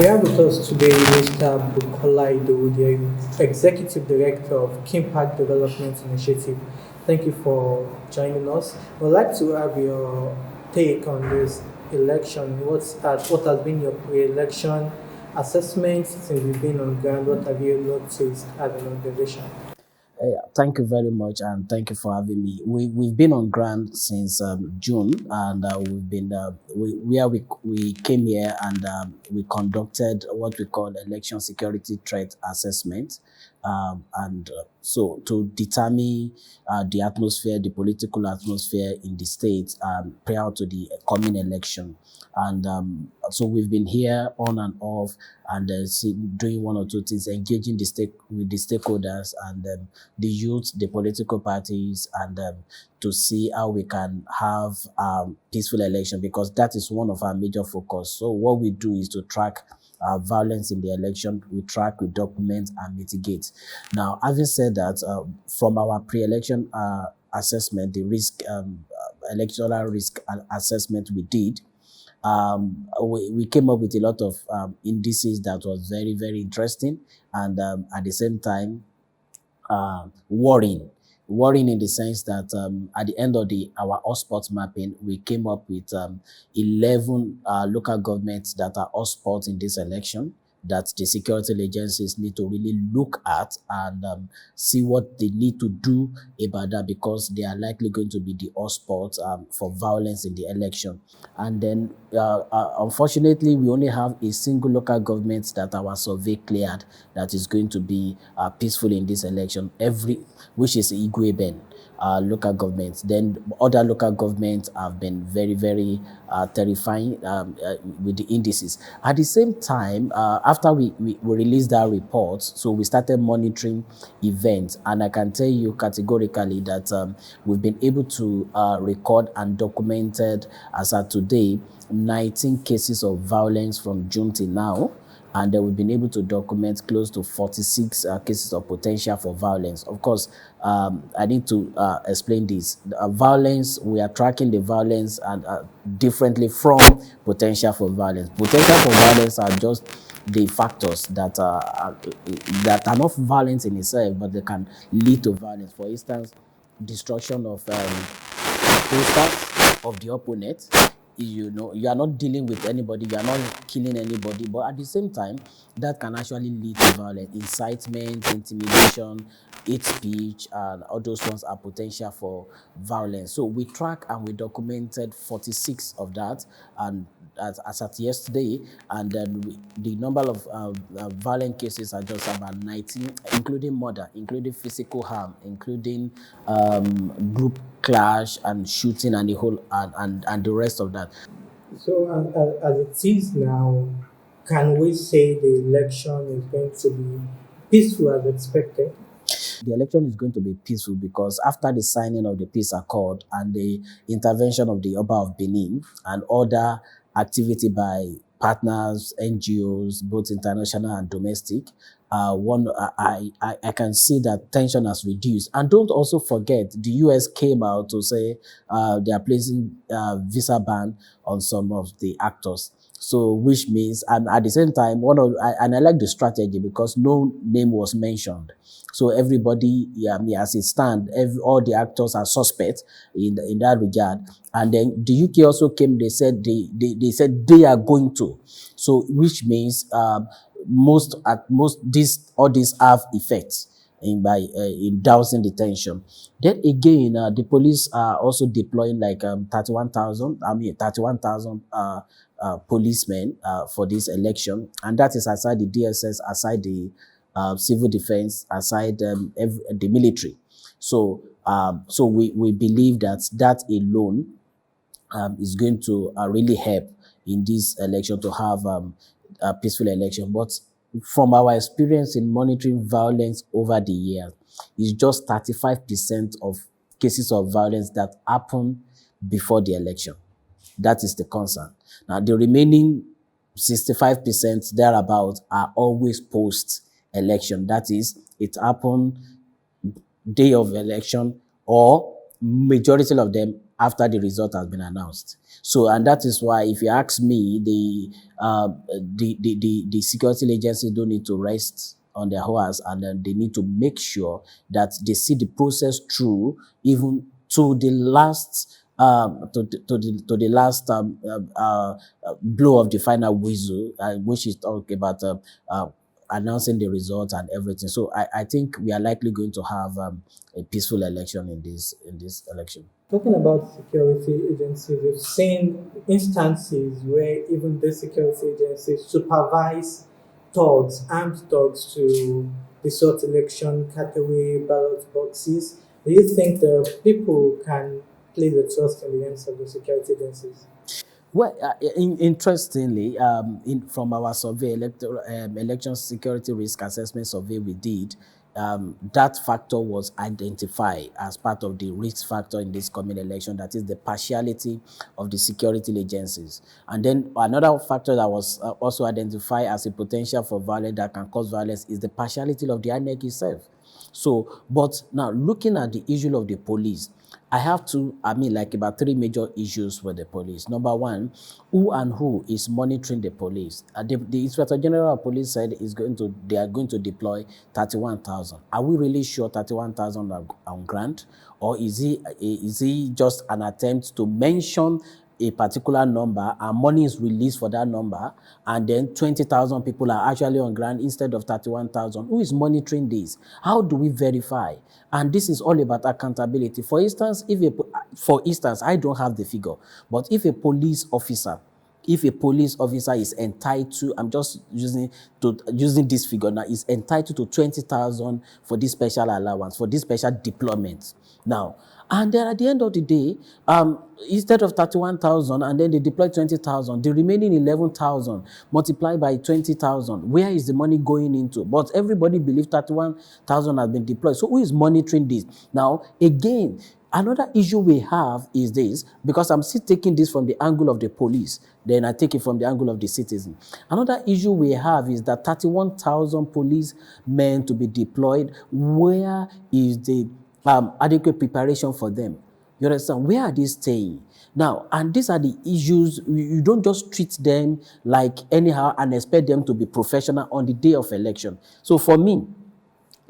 We have with us today Mr. Bukola Idowu, the Executive Director of Kimpact Development Initiative. Thank you for joining us. We'd like to have your take on this election. What has been your pre-election assessment since you've been on ground? What have you noticed as an organization? Thank you very much, and thank you for having me. We've been on ground since June, and we've been we came here and we conducted what we call election security threat assessment, and so to determine the atmosphere, the political atmosphere in the state prior to the coming election. And so we've been here on and off, and doing one or two things, engaging with the stakeholders and the youth, the political parties, and to see how we can have peaceful election, because that is one of our major focus. So what we do is to track violence in the election. We track, we document, and mitigate. Now, having said that, from our pre-election assessment, the electoral risk assessment we did, we came up with a lot of indices that was very, very interesting, and at the same time worrying. Worrying in the sense that at the end of our hotspot mapping, we came up with 11 local governments that are hotspots in this election, that the security agencies need to really look at and see what they need to do about that, because they are likely going to be the hotspots for violence in the election. And then, unfortunately, we only have a single local government that our survey cleared that is going to be peaceful in this election, which is Ize-iyamu local governments. Then other local governments have been very, very terrifying with the indices. At the same time, after we released that report, so we started monitoring events, and I can tell you categorically that we've been able to record and documented, as of today, 19 cases of violence from June till now. And we've been able to document close to 46 cases of potential for violence. Of course, I need to explain this. Violence, we are tracking the violence and differently from potential for violence. Potential for violence are just the factors that are not violent in itself, but they can lead to violence. For instance, destruction of posters of the opponent. You are not dealing with anybody, you are not killing anybody, but at the same time, that can actually lead to violence. Incitement, intimidation, hate speech, and all those ones are potential for violence. So we track and we documented 46 of that, and as at yesterday, and then the number of violent cases are just about 19, including murder, including physical harm, including group clash and shooting, and the whole and the rest of that. So, as it is now, can we say the election is going to be peaceful as expected? The election is going to be peaceful because after the signing of the peace accord and the intervention of the Oba of Benin and other activity by partners, NGOs, both international and domestic, I can see that tension has reduced. And don't also forget, the US came out to say they are placing visa ban on some of the actors. So, which means, and at the same time, I like the strategy because no name was mentioned. So everybody, as it stands, all the actors are suspects in that regard. And then the UK also came. They said they said they are going to. So, which means all these have effects in dousing the tension. Then again, the police are also deploying like 31,000 policemen for this election, and that is aside the DSS, aside the civil defense, aside the military. So we believe that alone is going to really help in this election to have a peaceful election. But from our experience in monitoring violence over the years, it's just 35% of cases of violence that happen before the election. That is the concern. Now, the remaining 65% thereabout are always post-election. That is, it happened day of election, or majority of them after the result has been announced. So, and that is why, if you ask me, the security agencies don't need to rest on their horse, and then they need to make sure that they see the process through, even to the last to the last blow of the final whistle, which is talk about announcing the results and everything. So I think we are likely going to have a peaceful election in this election. Talking about security agencies, we've seen instances where even the security agencies supervise thugs, armed thugs, to distort election, cut away ballot boxes. Do you think the people can place the trust in the hands of the security agencies? Well, interestingly, from our survey, election security risk assessment survey we did, that factor was identified as part of the risk factor in this coming election. That is the partiality of the security agencies. And then another factor that was also identified as a potential for violence that can cause violence is the partiality of the INEC itself. So, but now looking at the issue of the police, I have like about three major issues with the police. Number one, who is monitoring the police? The Inspector General of Police said they are going to deploy 31,000. Are we really sure 31,000 are on ground? Or is he just an attempt to mention a particular number and money is released for that number, and then 20,000 people are actually on ground instead of 31,000? Who is monitoring this? How do we verify? And this is all about accountability. For instance, I don't have the figure, but if a police officer is entitled to, I'm just using this figure now, is entitled to 20,000 for this special allowance, for this special deployment. Now, and then at the end of the day, instead of 31,000, and then they deploy 20,000, the remaining 11,000 multiplied by 20,000, where is the money going into? But everybody believes 31,000 has been deployed. So who is monitoring this? Now, again, another issue we have is this, because I'm still taking this from the angle of the police, then I take it from the angle of the citizen. Another issue we have is that 31,000 police men to be deployed, where is the adequate preparation for them? You understand? Where are they staying? Now, and these are the issues. You don't just treat them like anyhow and expect them to be professional on the day of election. So for me,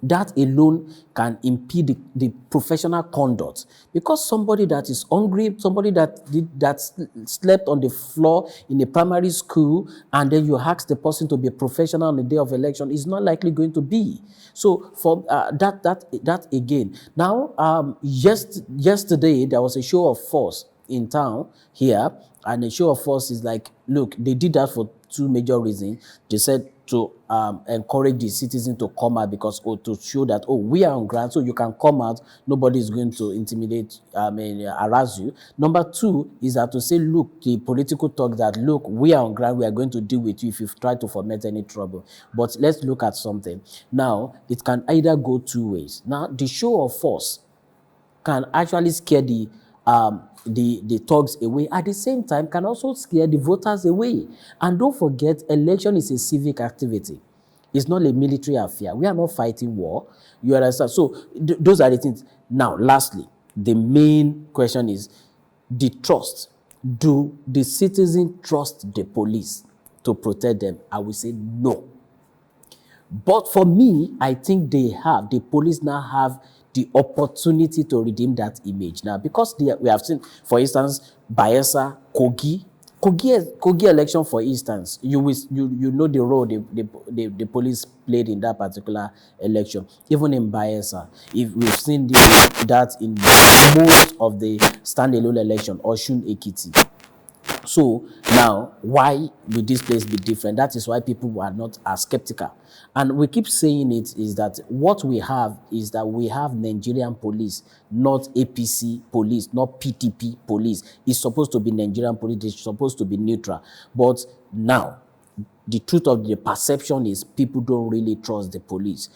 that alone can impede the professional conduct, because somebody that is hungry, somebody that slept on the floor in a primary school, and then you ask the person to be a professional on the day of election, is not likely going to be. So for that again. Now, yesterday there was a show of force in town here, and a show of force is like, look, they did that for two major reasons. They said to encourage the citizen to come out, because to show that, we are on ground, so you can come out, nobody is going to intimidate, harass you. Number two is that to say, look, the political talk that, look, we are on ground, we are going to deal with you if you try to foment any trouble. But let's look at something. Now, it can either go two ways. Now, the show of force can actually scare the thugs away. At the same time, can also scare the voters away. And don't forget, election is a civic activity. It's not a military affair. We are not fighting war. You understand? So those are the things. Now, lastly, the main question is the trust. Do the citizens trust the police to protect them? I will say no. But for me, I think the police now have the opportunity to redeem that image now, because we have seen, for instance, Bayelsa, Kogi election, for instance, you know the role the police played in that particular election. Even in Bayelsa, if we've seen that in most of the standalone election, Osun, Ekiti. So now, why will this place be different? That is why people are not as skeptical. And we keep saying it, is that what we have is that we have Nigerian police, not APC police, not PTP police. It's supposed to be Nigerian police. It's supposed to be neutral. But now, the truth of the perception is people don't really trust the police.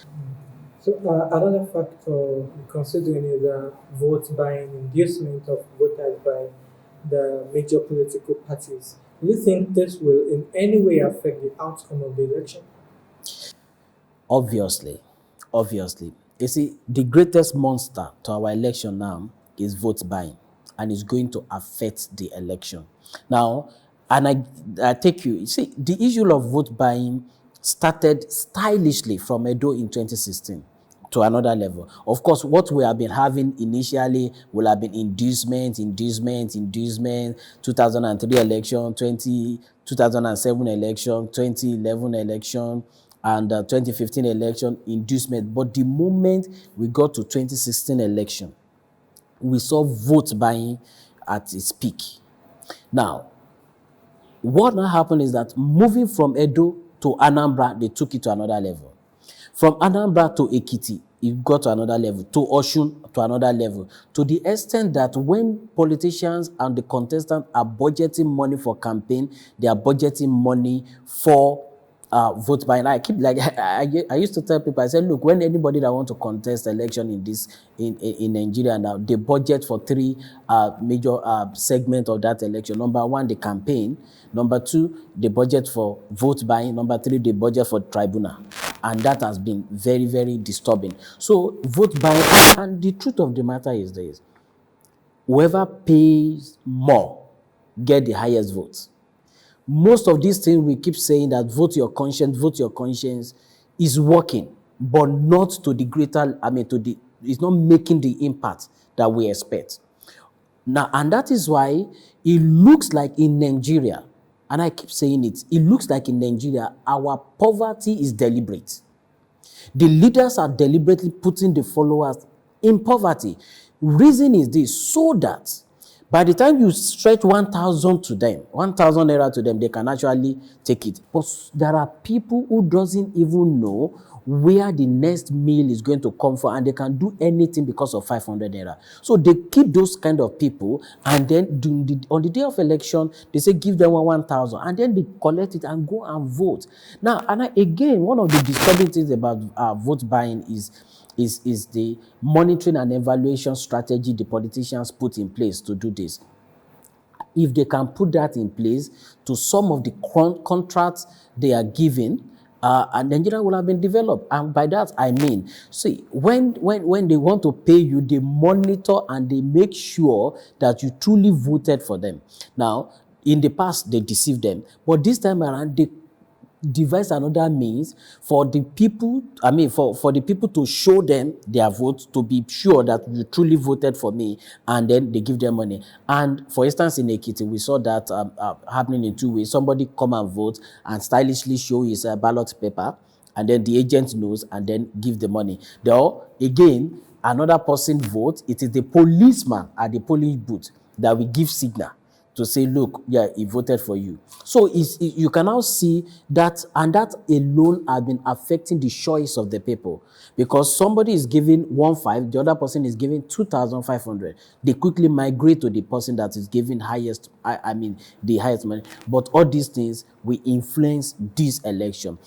So another factor considering is vote buying, inducement of voters by the major political parties. Do you think this will in any way affect the outcome of the election? Obviously. You see, the greatest monster to our election now is vote buying. and it's going to affect the election. Now, and I take you see, the issue of vote buying started stylishly from Edo in 2016 to another level. Of course, what we have been having initially will have been inducement, 2003 election, 2007 election, 2011 election, and 2015 election, inducement. But the moment we got to 2016 election, we saw vote buying at its peak. Now, what now happened is that moving from Edo to Anambra, they took it to another level. From Anambra to Ekiti, it got to another level. To Osun, to another level. To the extent that when politicians and the contestants are budgeting money for campaign, they are budgeting money for vote buying. I keep like I used to tell people, I said, look, when anybody that want to contest election in Nigeria now, they budget for three major segments of that election. Number one, the campaign. Number two, the budget for vote buying. Number three, the budget for tribunal. And that has been very, very disturbing. So vote buying, and the truth of the matter is this: whoever pays more get the highest votes. Most of these things we keep saying that vote your conscience is working, but not to the greater, it's not making the impact that we expect. Now, and that is why it looks like in Nigeria, and I keep saying it looks like in Nigeria, our poverty is deliberate. The leaders are deliberately putting the followers in poverty. Reason is this, so that by the time you stretch 1,000 to them, 1,000 naira to them, they can actually take it. But there are people who doesn't even know where the next meal is going to come from, and they can do anything because of 500 naira. So they keep those kind of people, and then on the day of election, they say give them 1,000, and then they collect it and go and vote. Now, again, one of the disturbing things about vote buying is the monitoring and evaluation strategy the politicians put in place to do this. If they can put that in place to some of the contracts they are giving, and Nigeria will have been developed. And by that, I mean, see, when they want to pay you, they monitor and they make sure that you truly voted for them. Now, in the past, they deceived them. But this time around, they devise another means for the people, for the people to show them their votes, to be sure that you truly voted for me, and then they give them money. And for instance, in Ekiti, we saw that happening in two ways. Somebody come and vote and stylishly show his ballot paper, and then the agent knows and then give the money. Though, again, another person votes, it is the policeman at the polling booth that will give signal to say, look, yeah, he voted for you. So you can now see that, and that alone has been affecting the choice of the people. Because somebody is giving 1,500, the other person is giving 2,500. They quickly migrate to the person that is giving the highest money. But all these things will influence this election.